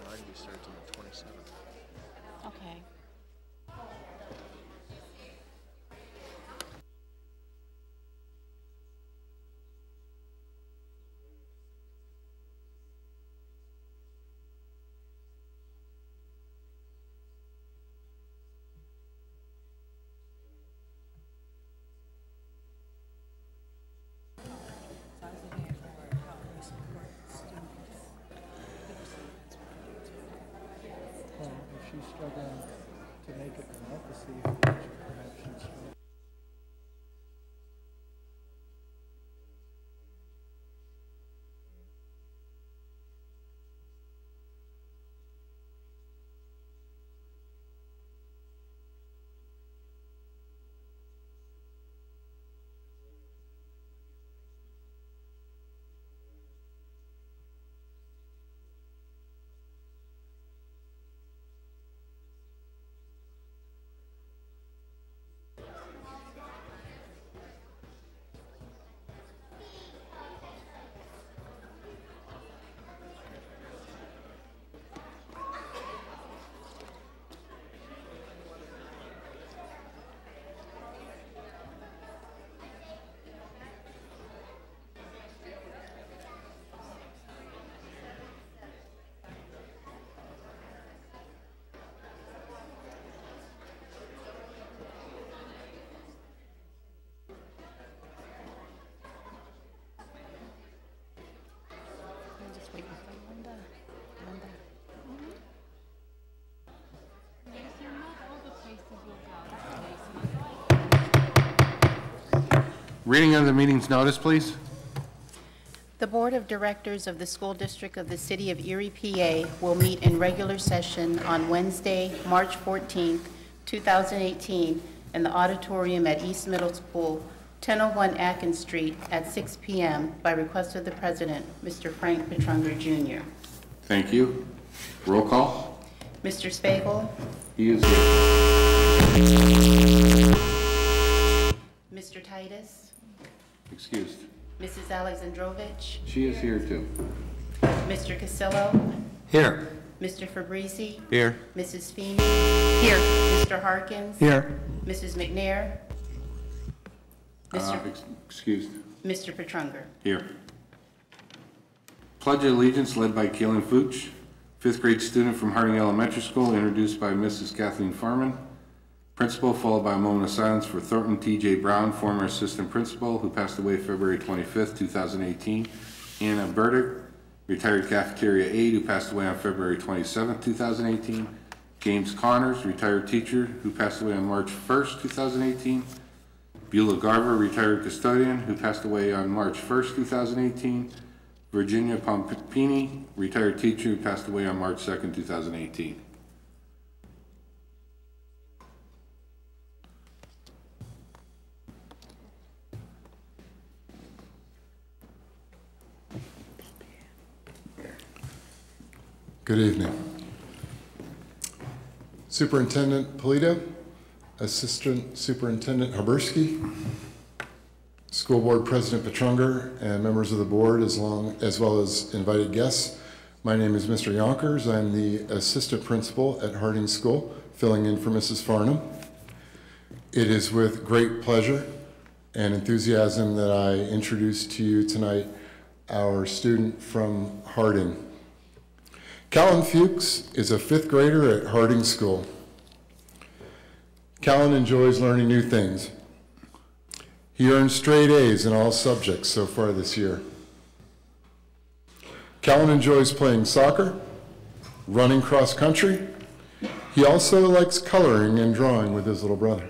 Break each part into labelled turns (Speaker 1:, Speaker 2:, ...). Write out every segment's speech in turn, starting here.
Speaker 1: Rugby starts on the 27th.
Speaker 2: Okay.
Speaker 3: Well, if she's struggling to make it, we'll have to see if perhaps she's struggling.
Speaker 2: I'm just waiting for Linda. Linda.
Speaker 4: Reading of the meeting's notice, please.
Speaker 2: The Board of Directors of the School District of the City of Erie, PA will meet in regular session on Wednesday, March 14th, 2018, in the auditorium at East Middle School, 1001 Atkins Street at 6 p.m. by request of the President, Mr. Frank Petrunger, Jr.
Speaker 4: Thank you. Roll call.
Speaker 2: Mr. Spagel,
Speaker 4: He is here.
Speaker 2: Mr. Titus,
Speaker 4: Excused.
Speaker 2: Mrs. Alexandrovich,
Speaker 4: She is here too.
Speaker 2: Mr. Casillo,
Speaker 4: Here.
Speaker 2: Mr. Fabrizi,
Speaker 4: Here.
Speaker 2: Mrs. Feeney. Here. Mr. Harkins.
Speaker 3: Here.
Speaker 2: Mrs. McNair.
Speaker 4: Excused.
Speaker 2: Mr. Petrunger.
Speaker 4: Here. Pledge of Allegiance led by Kaylin Fuchs, 5th grade student from Harding Elementary School, introduced by Mrs. Kathleen Farman. Principal, followed by a moment of silence for Thornton T.J. Brown, former assistant principal, who passed away February 25th, 2018. Anna Burdick, retired cafeteria aide, who passed away on February 27th, 2018. James Connors, retired teacher, who passed away on March 1st, 2018. Beulah Garver, retired custodian, who passed away on March 1st, 2018. Virginia Pompini, retired teacher, who passed away on March 2nd, 2018.
Speaker 5: Good evening. Superintendent Polito, Assistant Superintendent Habersky, School Board President Petrunger, and members of the board, as well as invited guests. My name is Mr. Yonkers. I'm the Assistant Principal at Harding School, filling in for Mrs. Farnham. It is with great pleasure and enthusiasm that I introduce to you tonight our student from Harding. Callan Fuchs is a 5th grader at Harding School. Callan enjoys learning new things. He earned straight A's in all subjects so far this year. Callan enjoys playing soccer, running cross country. He also likes coloring and drawing with his little brother.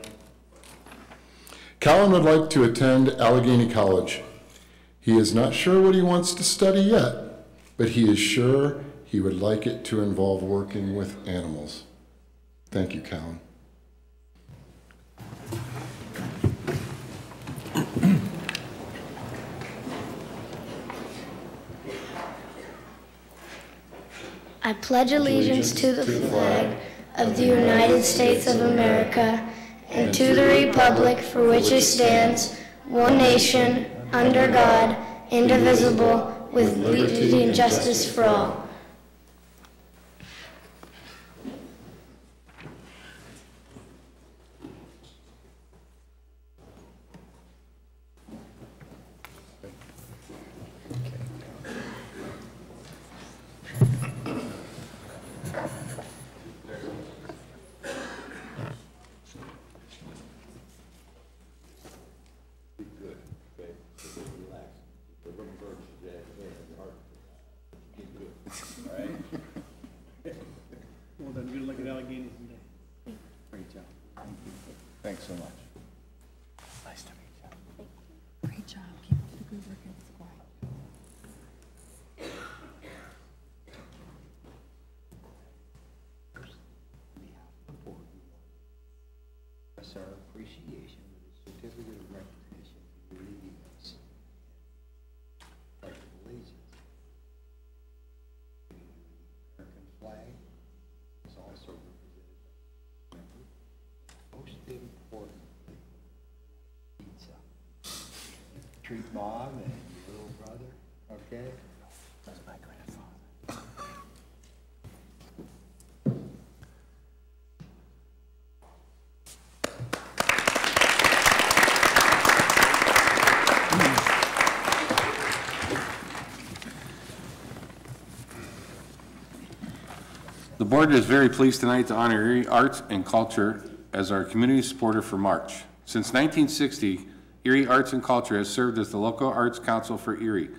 Speaker 5: Callan would like to attend Allegheny College. He is not sure what he wants to study yet, but he is sure he would like it to involve working with animals. Thank you, Callan.
Speaker 6: I pledge allegiance to the flag of the United States of America and to the republic for which it stands, one nation, under God, indivisible, with liberty and justice for all.
Speaker 3: delegated today.
Speaker 7: Great job. Thank you. Thanks so much. Nice to meet you.
Speaker 8: Great job. Keep up the good work in the squad.
Speaker 7: Express our appreciation with a certificate of recognition for your leaders. Pledge of allegiance. The American flag is also represented by members. Most importantly, pizza. Treat mom and your little brother, okay? That's my grandfather.
Speaker 4: The board is very pleased tonight to honor Erie Arts and Culture as our community supporter for March. Since 1960, Erie Arts and Culture has served as the local arts council for Erie,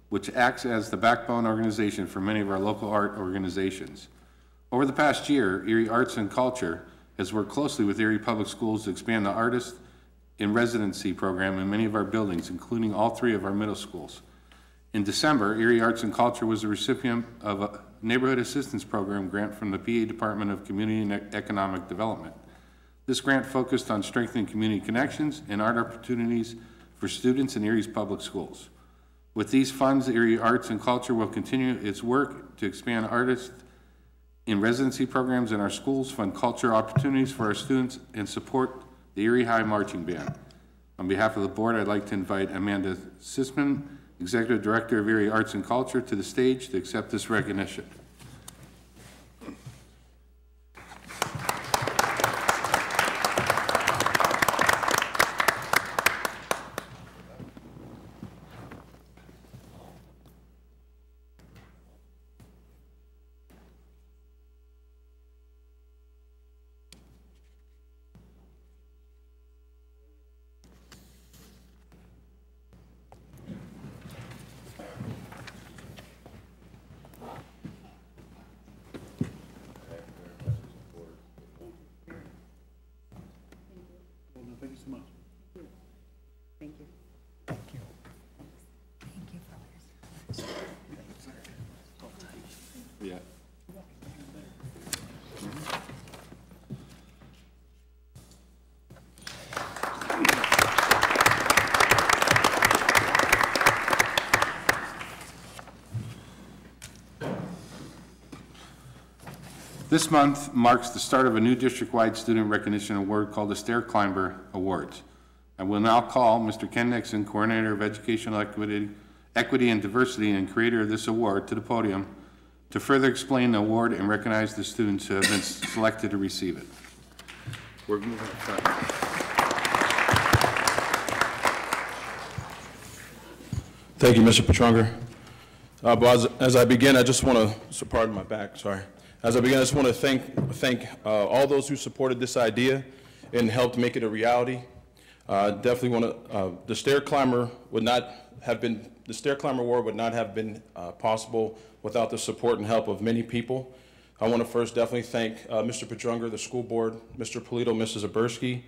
Speaker 4: which acts as the backbone organization for many of our local art organizations. Over the past year, Erie Arts and Culture has worked closely with Erie Public Schools to expand the Artist in Residency program in many of our buildings, including all 3 of our middle schools. In December, Erie Arts and Culture was the recipient of a Neighborhood Assistance Program grant from the PA Department of Community and Economic Development. This grant focused on strengthening community connections and art opportunities for students in Erie's public schools. With these funds, Erie Arts and Culture will continue its work to expand artists in residency programs in our schools, fund culture opportunities for our students, and support the Erie High Marching Band. On behalf of the board, I'd like to invite Amanda Sisman, Executive Director of Erie Arts and Culture, to the stage to accept this recognition.
Speaker 3: Thank you so much.
Speaker 2: Thank you.
Speaker 8: Thank you for all your
Speaker 4: Yeah. This month marks the start of a new district-wide student recognition award called the Stair Climber Awards. I will now call Mr. Ken Nixon, Coordinator of Educational Equity and Diversity and creator of this award, to the podium to further explain the award and recognize the students who have been selected to receive it. We're moving front.
Speaker 9: Thank you, Mr. Petrunger. As I begin, I just want to, so pardon my back, sorry. As I begin, I just want to thank all those who supported this idea and helped make it a reality. Definitely want to, the Stair Climber would not have been, the Stair Climber Award would not have been possible without the support and help of many people. I want to first definitely thank Mr. Petrunger, the school board, Mr. Polito, Mrs. Zaberski.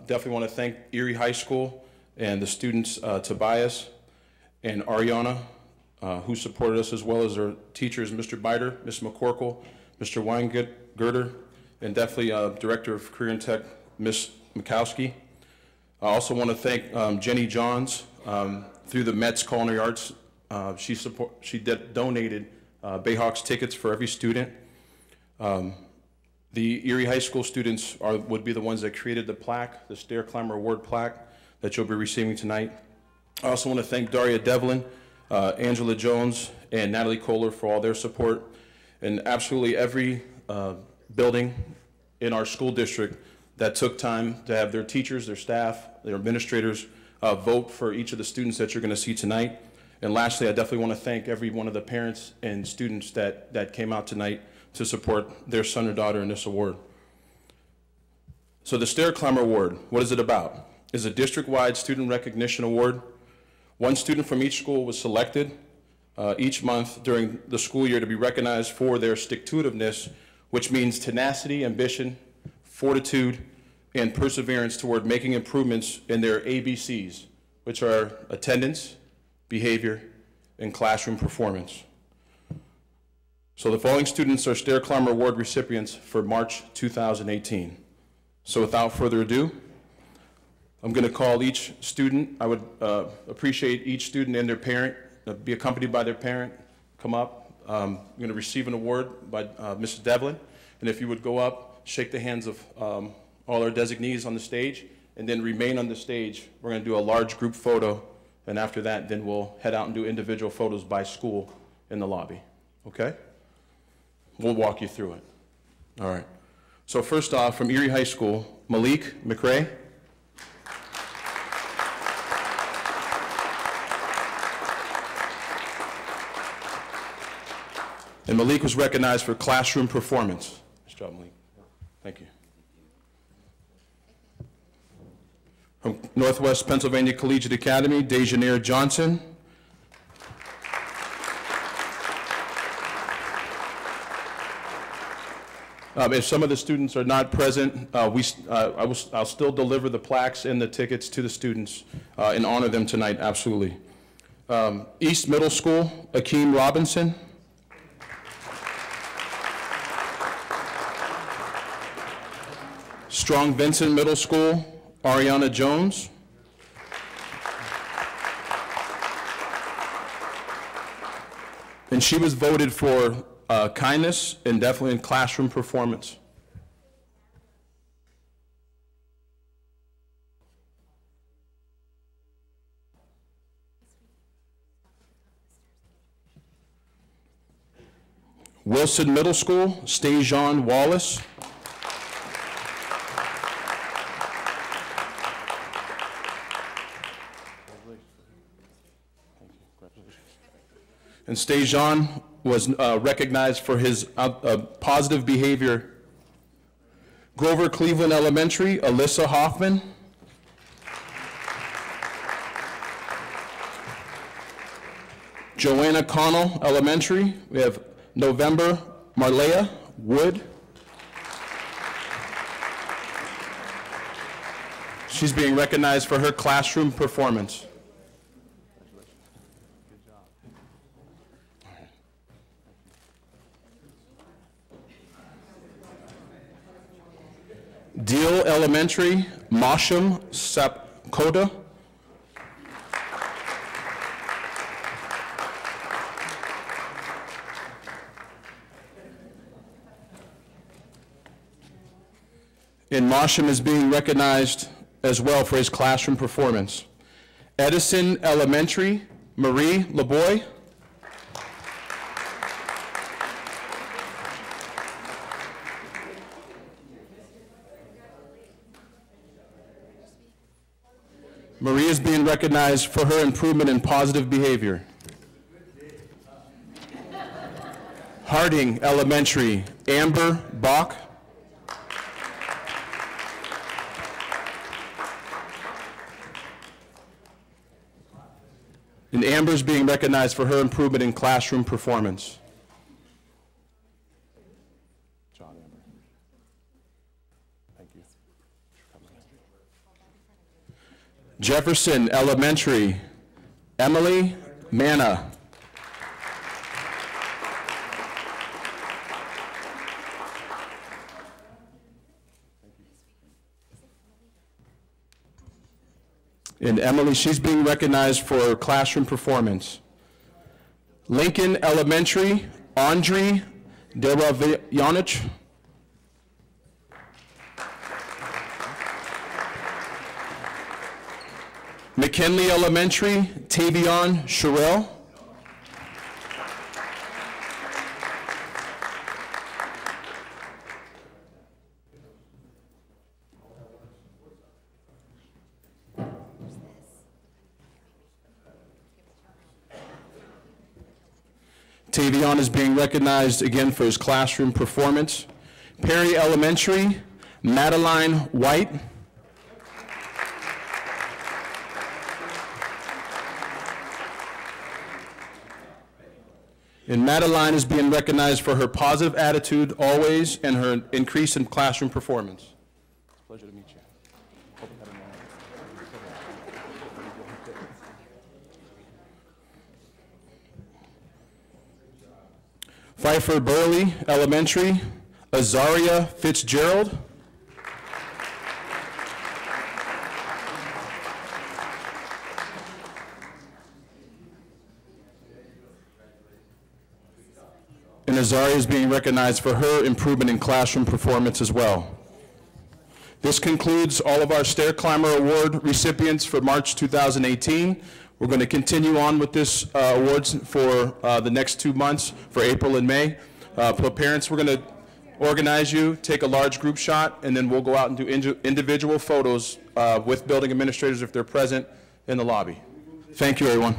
Speaker 9: Definitely want to thank Erie High School and the students, Tobias and Ariana, who supported us, as well as our teachers, Mr. Biter, Ms. McCorkle, Mr. Weingirter, and definitely Director of Career and Tech, Ms. Mikowski. I also want to thank Jenny Johns through the Mets Culinary Arts. She donated Bayhawks tickets for every student. The Erie High School students would be the ones that created the plaque, the Stair Climber Award plaque that you'll be receiving tonight. I also want to thank Daria Devlin, Angela Jones, and Natalie Kohler for all their support, and absolutely every building in our school district that took time to have their teachers, their staff, their administrators vote for each of the students that you're going to see tonight. And lastly, I definitely want to thank every one of the parents and students that came out tonight to support their son or daughter in this award. So the Stair Climber Award, what is it about? It's a district-wide student recognition award. One student from each school was selected each month during the school year to be recognized for their stick-to-itiveness which means tenacity, ambition, fortitude, and perseverance toward making improvements in their ABCs, which are attendance, behavior, and classroom performance. So the following students are Stair Climber Award recipients for March 2018. So without further ado, I'm going to call each student. I would appreciate each student and their parent, be accompanied by their parent, come up. I'm going to receive an award by Mrs. Devlin. And if you would go up, shake the hands of all our designees on the stage, and then remain on the stage. We're going to do a large group photo, and after that, then we'll head out and do individual photos by school in the lobby. Okay? We'll walk you through it. All right. So first off, from Erie High School, Malik McRae. And Malik was recognized for classroom performance. Nice job, Malik. Thank you. From Northwest Pennsylvania Collegiate Academy, Dejaneer Johnson. If some of the students are not present, I'll still deliver the plaques and the tickets to the students and honor them tonight, absolutely. East Middle School, Akeem Robinson. Strong Vincent Middle School, Ariana Jones. And she was voted for kindness and definitely in classroom performance. Wilson Middle School, Stajan Wallace. And Stajan was recognized for his positive behavior. Grover Cleveland Elementary, Alyssa Hoffman. Joanna Connell Elementary, we have November Marlea Wood. She's being recognized for her classroom performance. Deal Elementary, Masham Sapkota. And Masham is being recognized as well for his classroom performance. Edison Elementary, Marie LeBoy. Marie is being recognized for her improvement in positive behavior. Harding Elementary, Amber Bach. And Amber is being recognized for her improvement in classroom performance. Jefferson Elementary, Emily Manna. And Emily, she's being recognized for her classroom performance. Lincoln Elementary, Andrei Deravianich. McKinley Elementary, Tavion Sherrill. Tavion is being recognized again for his classroom performance. Perry Elementary, Madeline White. And Madeline is being recognized for her positive attitude always and her increase in classroom performance. It's a pleasure to meet you. Pfeiffer Burley Elementary, Azaria Fitzgerald. And Azaria is being recognized for her improvement in classroom performance as well. This concludes all of our Stair Climber Award recipients for March 2018. We're going to continue on with this awards for the next 2 months, for April and May. For parents, we're going to organize you, take a large group shot, and then we'll go out and do individual photos with building administrators if they're present in the lobby. Thank you, everyone.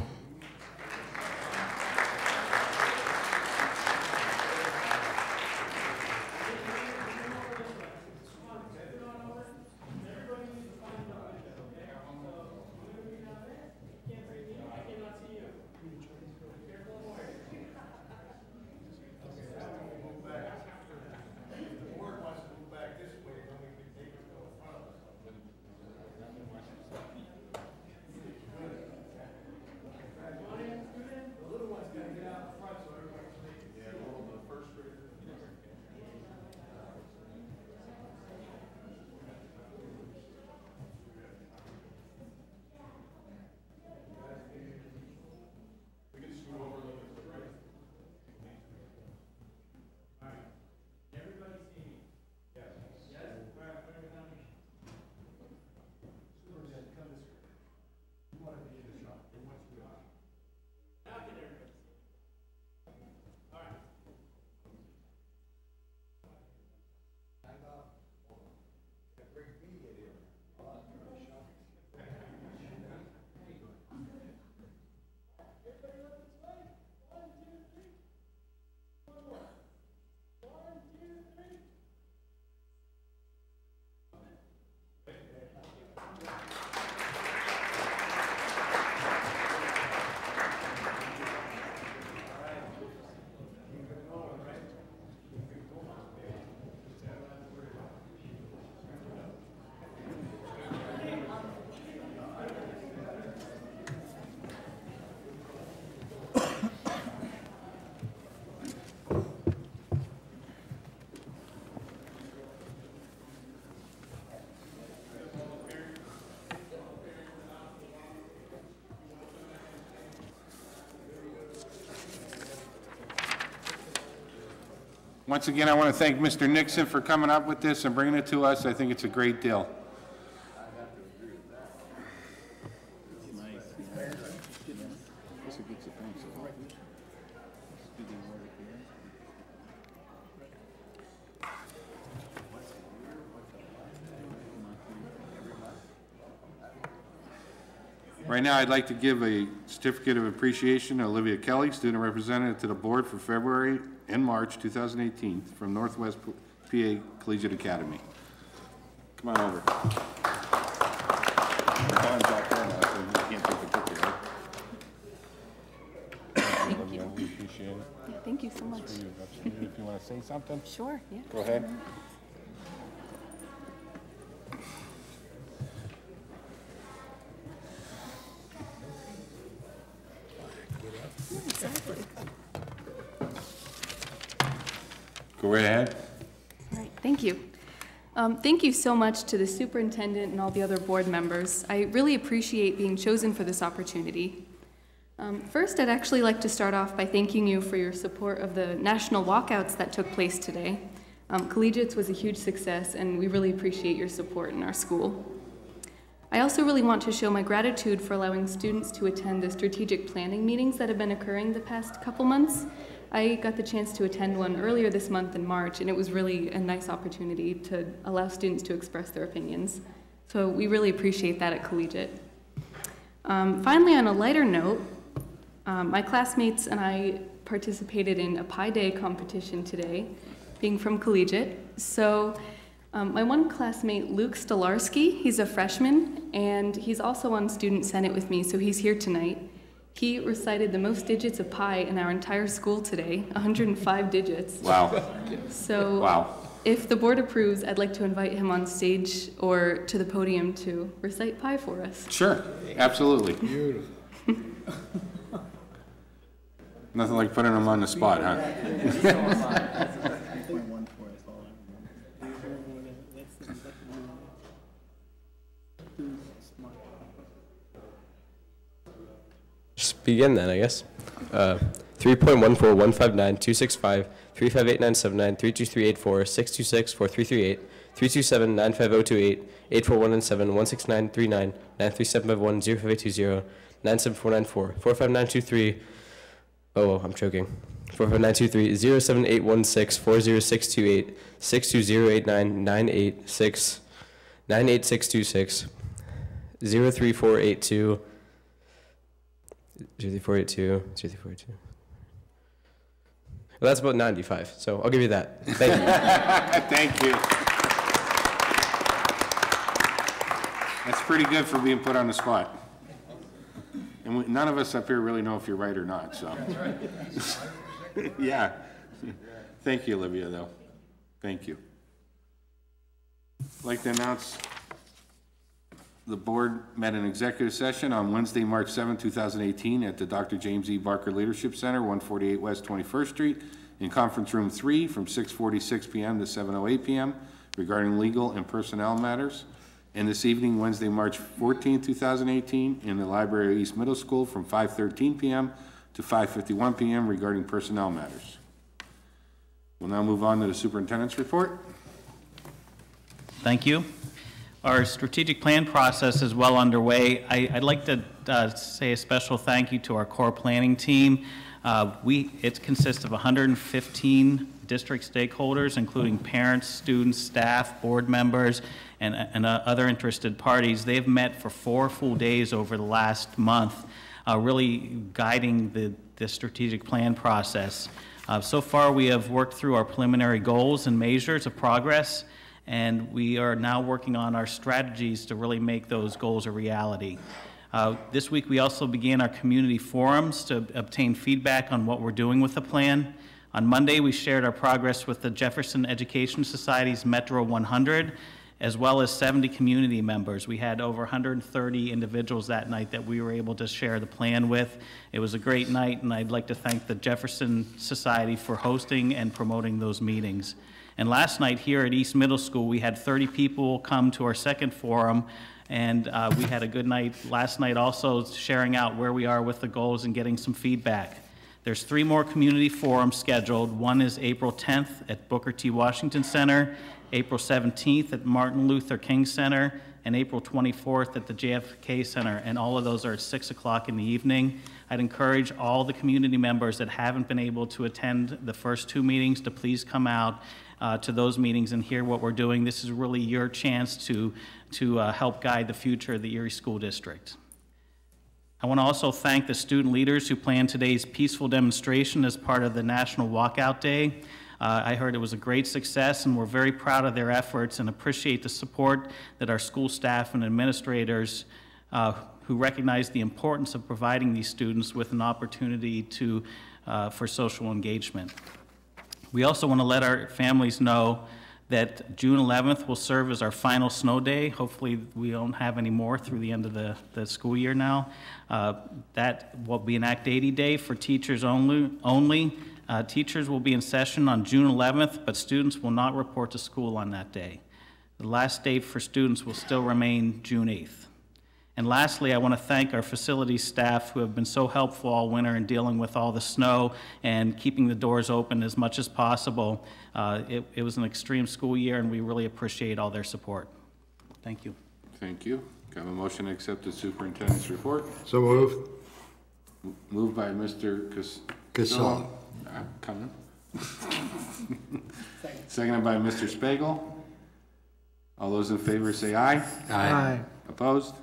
Speaker 4: Once again, I want to thank Mr. Nixon for coming up with this and bringing it to us. I think it's a great deal. Right now, I'd like to give a certificate of appreciation to Olivia Kelly, student representative to the board for February and March 2018 from Northwest PA Collegiate Academy. Come on over.
Speaker 8: Thank you.
Speaker 4: We appreciate it.
Speaker 8: Yeah, thank you so much.
Speaker 4: Absolutely. If you want to say something,
Speaker 8: Sure, yeah.
Speaker 4: go ahead.
Speaker 8: Exactly.
Speaker 4: Go right ahead.
Speaker 10: All right, thank you. Thank you so much to the superintendent and all the other board members. I really appreciate being chosen for this opportunity. First, I'd actually like to start off by thanking you for your support of the national walkouts that took place today. Collegiates was a huge success, and we really appreciate your support in our school. I also really want to show my gratitude for allowing students to attend the strategic planning meetings that have been occurring the past couple months. I got the chance to attend one earlier this month in March, and it was really a nice opportunity to allow students to express their opinions. So we really appreciate that at Collegiate. Finally, on a lighter note, my classmates and I participated in a Pi Day competition today, being from Collegiate. So my one classmate, Luke Stolarski, he's a freshman, and he's also on Student Senate with me, so he's here tonight. He recited the most digits of pi in our entire school today, 105 digits.
Speaker 4: Wow.
Speaker 10: So
Speaker 4: Wow.
Speaker 10: if the board approves, I'd like to invite him on stage or to the podium to recite pi for us.
Speaker 4: Sure, absolutely.
Speaker 3: Beautiful.
Speaker 4: Nothing like putting them on the spot, huh?
Speaker 11: Just begin then, I guess. 3.14159265 35897932384 626 4338 327 95028 84197 16939 93751 05820 97494 45923. Oh, I'm choking. 45923 07816 40628 62089 986 98626 03482 03482 03482. Well, that's about 95, so I'll give you that. Thank you.
Speaker 4: Thank you. That's pretty good for being put on the spot. And none of us up here really know if you're right or not, so. Yeah. Thank you, Olivia, though. Thank you. I'd like to announce the board met an executive session on Wednesday, March 7, 2018 at the Dr. James E. Barker Leadership Center, 148 West 21st Street, in Conference Room 3 from 6:46 p.m. to 7:08 p.m. regarding legal and personnel matters. And this evening, Wednesday, March 14, 2018, in the library of East Middle School from 5:13 p.m. to 5:51 p.m. regarding personnel matters. We'll now move on to the superintendent's report.
Speaker 12: Thank you. Our strategic plan process is well underway. I'd like to say a special thank you to our core planning team. It consists of 115 district stakeholders, including parents, students, staff, board members, and other interested parties. They've met for 4 full days over the last month, really guiding the strategic plan process. So far, we have worked through our preliminary goals and measures of progress, and we are now working on our strategies to really make those goals a reality. This week, we also began our community forums to obtain feedback on what we're doing with the plan. On Monday, we shared our progress with the Jefferson Education Society's Metro 100, as well as 70 community members. We had over 130 individuals that night that we were able to share the plan with. It was a great night, and I'd like to thank the Jefferson Society for hosting and promoting those meetings. And last night here at East Middle School, we had 30 people come to our second forum, and we had a good night last night also sharing out where we are with the goals and getting some feedback. There's 3 more community forums scheduled. One is April 10th at Booker T. Washington Center, April 17th at Martin Luther King Center, and April 24th at the JFK Center, and all of those are at 6 o'clock in the evening. I'd encourage all the community members that haven't been able to attend the first 2 meetings to please come out to those meetings and hear what we're doing. This is really your chance to help guide the future of the Erie School District. I want to also thank the student leaders who planned today's peaceful demonstration as part of the National Walkout Day. I heard it was a great success, and we're very proud of their efforts and appreciate the support that our school staff and administrators who recognize the importance of providing these students with an opportunity for social engagement. We also want to let our families know that June 11th will serve as our final snow day. Hopefully we don't have any more through the end of the school year now. That will be an Act 80 day for teachers only. Teachers will be in session on June 11th, but students will not report to school on that day. The last day for students will still remain June 8th. And lastly, I want to thank our facilities staff who have been so helpful all winter in dealing with all the snow and keeping the doors open as much as possible. It was an extreme school year, and we really appreciate all their support. Thank you.
Speaker 4: Thank you. Can I have a motion to accept the superintendent's report?
Speaker 1: So moved.
Speaker 4: Moved by Mr.
Speaker 1: Casal.
Speaker 4: Coming. Seconded by Mr. Spiegel. All those in favor say aye.
Speaker 1: Aye.
Speaker 4: Opposed?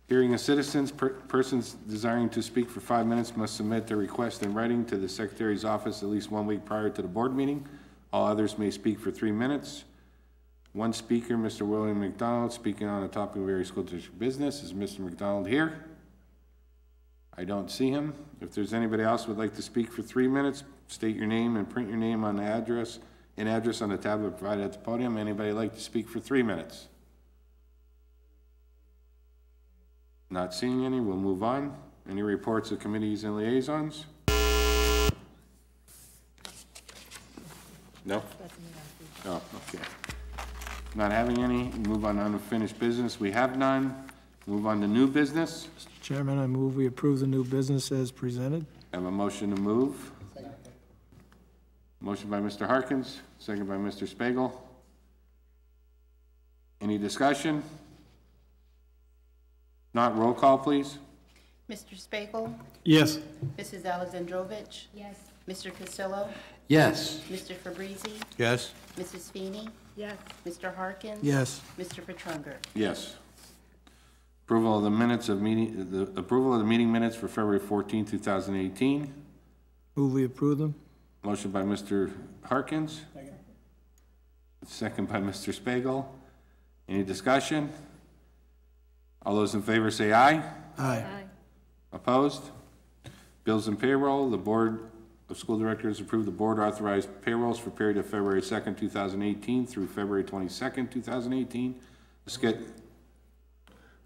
Speaker 4: Hearing of citizens, persons desiring to speak for 5 minutes must submit their request in writing to the Secretary's office at least 1 week prior to the board meeting. All others may speak for 3 minutes. One speaker, Mr. William McDonald, speaking on a topic of Erie School District business. Is Mr. McDonald here? I don't see him. If there's anybody else who would like to speak for 3 minutes, state your name and print your name on the address on the tablet provided at the podium. Anybody like to speak for 3 minutes? Not seeing any, we'll move on. Any reports of committees and liaisons? No? Oh, okay. Not having any, move on to unfinished business. We have none. Move on to new business.
Speaker 3: Mr. Chairman, I move we approve the new business as presented.
Speaker 4: Have a motion to move. Motion by Mr. Harkins, second by Mr. Spiegel. Any discussion? Not, roll call, please.
Speaker 2: Mr. Spiegel?
Speaker 3: Yes.
Speaker 2: Mrs. Alexandrovich? Yes. Mr. Cassillo?
Speaker 1: Yes.
Speaker 2: Mr. Fabrizi?
Speaker 1: Yes.
Speaker 2: Mrs. Feeney?
Speaker 8: Yes.
Speaker 2: Mr. Harkins?
Speaker 3: Yes.
Speaker 2: Mr. Petrunger?
Speaker 4: Yes. Approval of the minutes of meeting, the approval of the meeting minutes for February 14, 2018.
Speaker 3: Move we approve them.
Speaker 4: Motion by Mr. Harkins. Second by Mr. Spiegel. Any discussion? All those in favor say aye.
Speaker 3: Aye.
Speaker 4: Opposed? Bills and payroll. The Board of School Directors approved the board authorized payrolls for period of February 2nd, 2018 through February 22nd, 2018.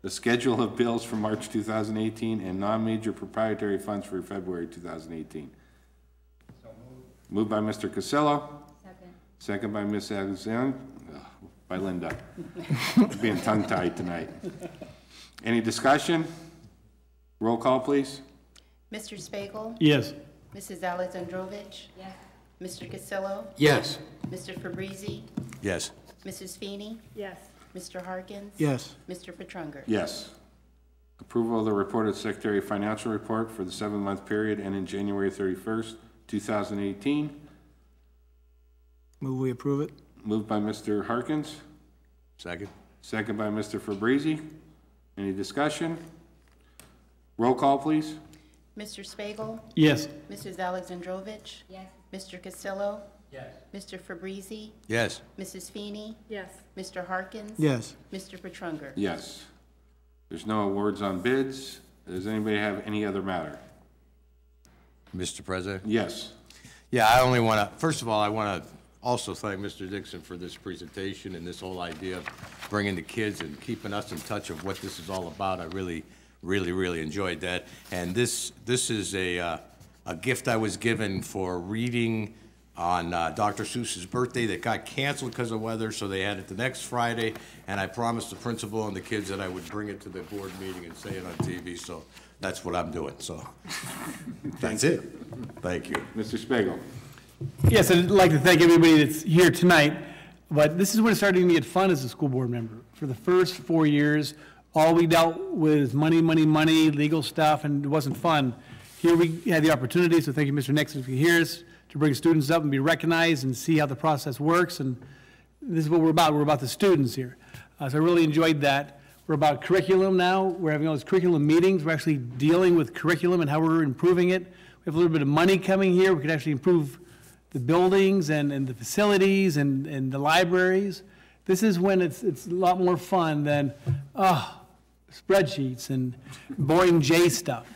Speaker 4: The schedule of bills for March 2018 and non-major proprietary funds for February 2018. Moved by Mr. Cassillo. Second. Second by Ms. Alexander. By Linda. Being tongue-tied tonight. Any discussion? Roll call, please.
Speaker 2: Mr. Spiegel?
Speaker 3: Yes.
Speaker 2: Mrs. Alexandrovich? Yes. Mr. Cassillo?
Speaker 1: Yes.
Speaker 2: Mr. Fabrizi?
Speaker 1: Yes.
Speaker 2: Mrs. Feeney?
Speaker 8: Yes.
Speaker 2: Mr. Harkins?
Speaker 3: Yes.
Speaker 2: Mr. Petrunger?
Speaker 4: Yes. Approval of the reported Secretary Financial Report for the 7-month period ending January 31st, 2018.
Speaker 3: Move we approve it.
Speaker 4: Moved by Mr. Harkins.
Speaker 1: Second.
Speaker 4: Second by Mr. Fabrizi. Any discussion? Roll call, please.
Speaker 2: Mr. Spiegel?
Speaker 3: Yes.
Speaker 2: Mrs. Alexandrovich? Yes. Mr. Cassillo? Yes. Mr. Fabrizi?
Speaker 1: Yes.
Speaker 2: Mrs. Feeney?
Speaker 8: Yes.
Speaker 2: Mr. Harkins?
Speaker 3: Yes.
Speaker 2: Mr. Petrunger?
Speaker 4: Yes. There's no awards on bids. Does anybody have any other matter?
Speaker 1: Mr. President?
Speaker 4: Yes.
Speaker 1: Yeah, I only want to, first of all, I want to also thank Mr. Dixon for this presentation and this whole idea of bringing the kids and keeping us in touch of what this is all about. I really enjoyed that. And this is a gift I was given for reading on Dr. Seuss's birthday that got canceled because of weather, so they had it the next Friday, and I promised the principal and the kids that I would bring it to the board meeting and say it on TV, so that's what I'm doing, so that's it. Thank you.
Speaker 4: Mr. Spiegel.
Speaker 13: Yes, I'd like to thank everybody that's here tonight, but this is when it started to get fun as a school board member. For the first 4 years, all we dealt with is money, legal stuff, and it wasn't fun. Here we had the opportunity, so thank you, Mr. Nixon, for here, to bring students up and be recognized and see how the process works, and this is what we're about. We're about the students here. So I really enjoyed that. We're about curriculum now. We're having all these curriculum meetings. We're actually dealing with curriculum and how we're improving it. We have a little bit of money coming here. We could actually improve the buildings and the facilities and the libraries. This is when it's a lot more fun than, spreadsheets and boring J stuff.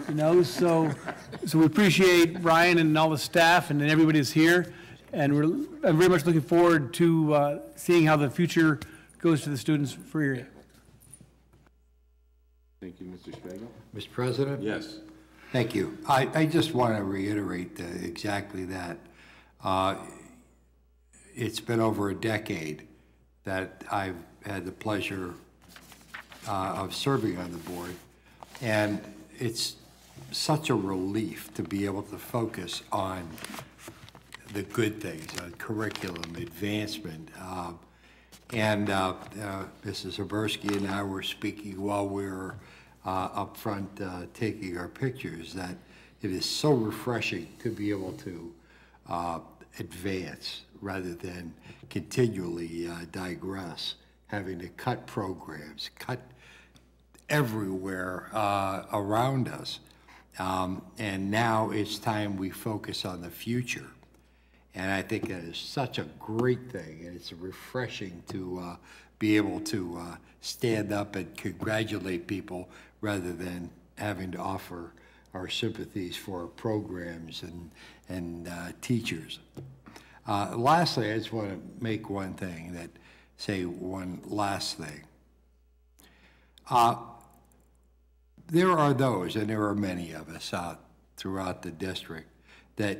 Speaker 13: You know, so we appreciate Brian and all the staff and everybody that's here, and I'm very much looking forward to seeing how the future goes to the students for your.
Speaker 4: Thank you, Mr. Spiegel.
Speaker 1: Mr. President?
Speaker 4: Yes.
Speaker 1: Thank you. I just want to reiterate exactly that. It's been over a decade that I've had the pleasure of serving on the board, and it's such a relief to be able to focus on the good things, on curriculum advancement. Mrs. Habersky and I were speaking while we were up front taking our pictures, that it is so refreshing to be able to advance rather than continually digress, having to cut programs, cut everywhere around us. And now it's time we focus on the future. And I think that is such a great thing, and it's refreshing to be able to stand up and congratulate people rather than having to offer
Speaker 7: our sympathies for programs and teachers. Lastly, I just want to make one last thing. There are those, and there are many of us throughout the district, that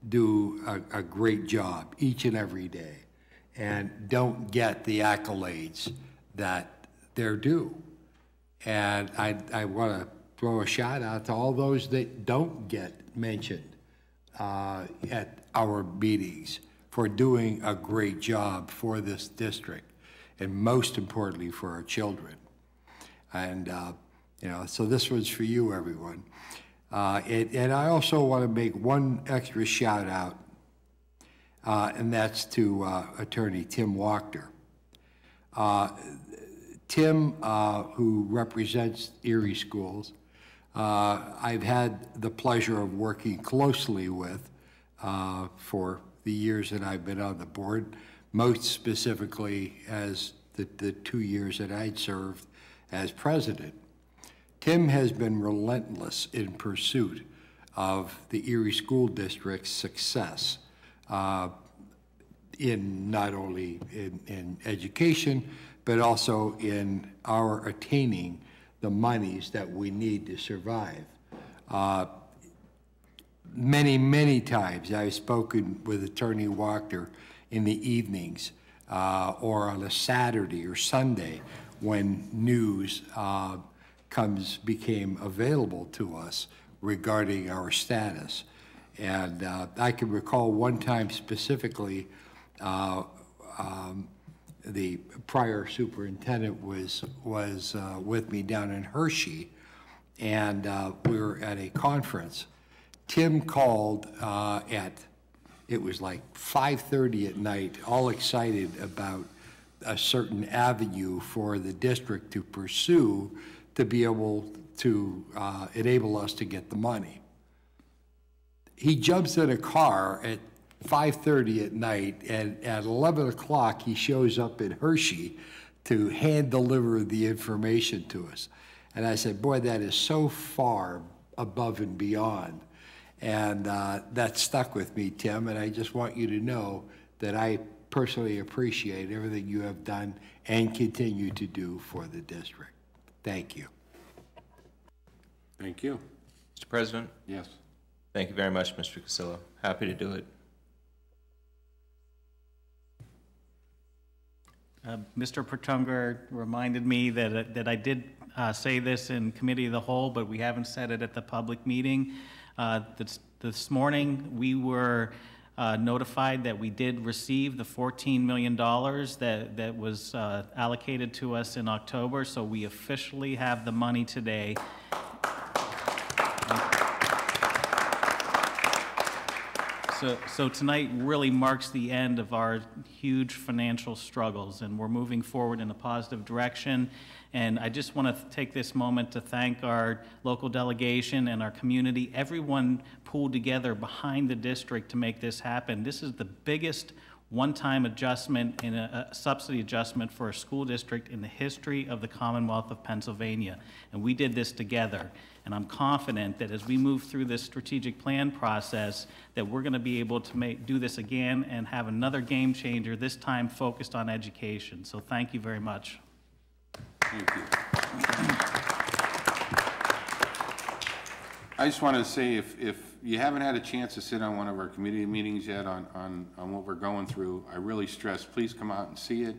Speaker 7: do a great job each and every day and don't get the accolades that they're due. And I want to throw a shout out to all those that don't get mentioned at our meetings for doing a great job for this district, and most importantly for our children. And you know, so this one's for you, everyone. And I also want to make one extra shout out, and that's to Attorney Tim Wachter. Tim, who represents Erie Schools, I've had the pleasure of working closely with for the years that I've been on the board, most specifically as the 2 years that I'd served as president. Tim has been relentless in pursuit of the Erie School District's success in not only in education, but also in our attaining the monies that we need to survive. Many, many times I've spoken with Attorney Wachter in the evenings or on a Saturday or Sunday when news became available to us regarding our status. And I can recall one time specifically, the prior superintendent was with me down in Hershey, and we were at a conference. Tim called it was like 5:30 at night, all excited about a certain avenue for the district to pursue to be able to enable us to get the money. He jumps in a car at 5:30 at night, and at 11 o'clock he shows up in Hershey to hand deliver the information to us. And I said, boy, that is so far above and beyond. And that stuck with me, Tim, and I just want you to know that I personally appreciate everything you have done and continue to do for the district. Thank you.
Speaker 4: Thank you.
Speaker 14: Mr. President?
Speaker 4: Yes.
Speaker 14: Thank you very much, Mr. Cassillo. Happy to do it.
Speaker 12: Mr. Petrungar reminded me that I did say this in Committee of the Whole, but we haven't said it at the public meeting. This morning, we were notified that we did receive the $14 million that was allocated to us in October, so we officially have the money today. So tonight really marks the end of our huge financial struggles, and we're moving forward in a positive direction. And I just want to take this moment to thank our local delegation and our community, everyone pulled together behind the district to make this happen. This is the biggest one-time adjustment in a subsidy adjustment for a school district in the history of the Commonwealth of Pennsylvania. And we did this together. And I'm confident that as we move through this strategic plan process, that we're going to be able to do this again and have another game changer, this time focused on education. So thank you very much.
Speaker 4: Thank you. I just want to say, if you haven't had a chance to sit on one of our community meetings yet on what we're going through, I really stress, please come out and see it.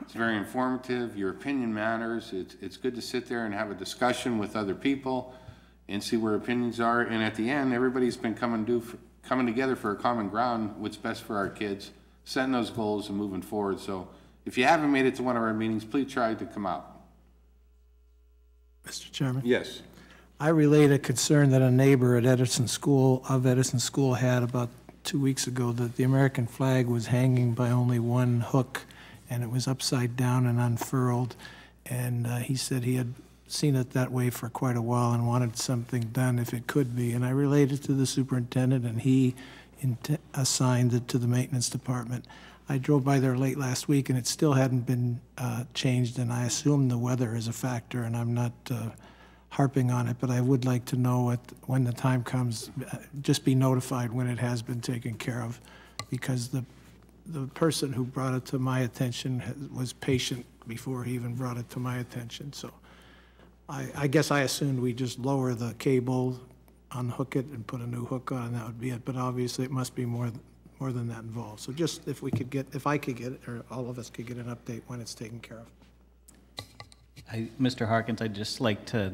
Speaker 4: It's very informative. Your opinion matters. It's good to sit there and have a discussion with other people and see where opinions are. And at the end, everybody's been coming together for a common ground, what's best for our kids, setting those goals and moving forward. So if you haven't made it to one of our meetings, please try to come out.
Speaker 3: Mr. Chairman?
Speaker 4: Yes.
Speaker 3: I relayed a concern that a neighbor at Edison School had about 2 weeks ago, that the American flag was hanging by only one hook, and it was upside down and unfurled. And he said he had seen it that way for quite a while and wanted something done if it could be. And I relayed it to the superintendent, and he assigned it to the maintenance department. I drove by there late last week, and it still hadn't been changed, and I assume the weather is a factor, and I'm not harping on it, but I would like to know when the time comes, just be notified when it has been taken care of, because the person who brought it to my attention was patient before he even brought it to my attention. So I guess I assumed we just lower the cable, unhook it, and put a new hook on, and that would be it. But obviously, it must be more than that involved. So just if I could get, or all of us could get an update when it's taken care of.
Speaker 12: Mr. Harkins, I'd just like to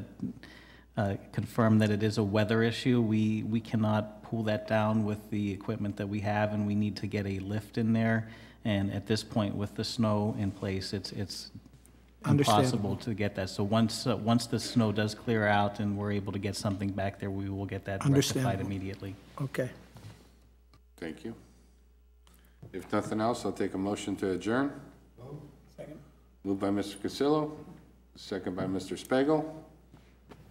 Speaker 12: confirm that it is a weather issue. We cannot pull that down with the equipment that we have, and we need to get a lift in there. And at this point, with the snow in place, it's impossible to get that. So once the snow does clear out and we're able to get something back there, we will get that rectified immediately.
Speaker 3: Okay.
Speaker 4: Thank you. If nothing else, I'll take a motion to adjourn.
Speaker 13: Second.
Speaker 4: Moved by Mr. Cassillo, second by Mr. Spiegel.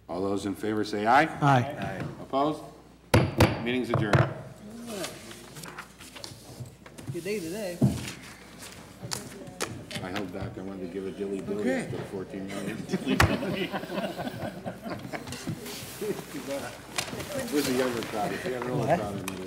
Speaker 4: All those in favor say aye.
Speaker 3: Aye.
Speaker 4: Opposed? Meeting's adjourned.
Speaker 13: Good day today.
Speaker 4: I held back, I wanted to give a dilly-dilly after 14 minutes. Where's the younger crowd? If you got an older crowd,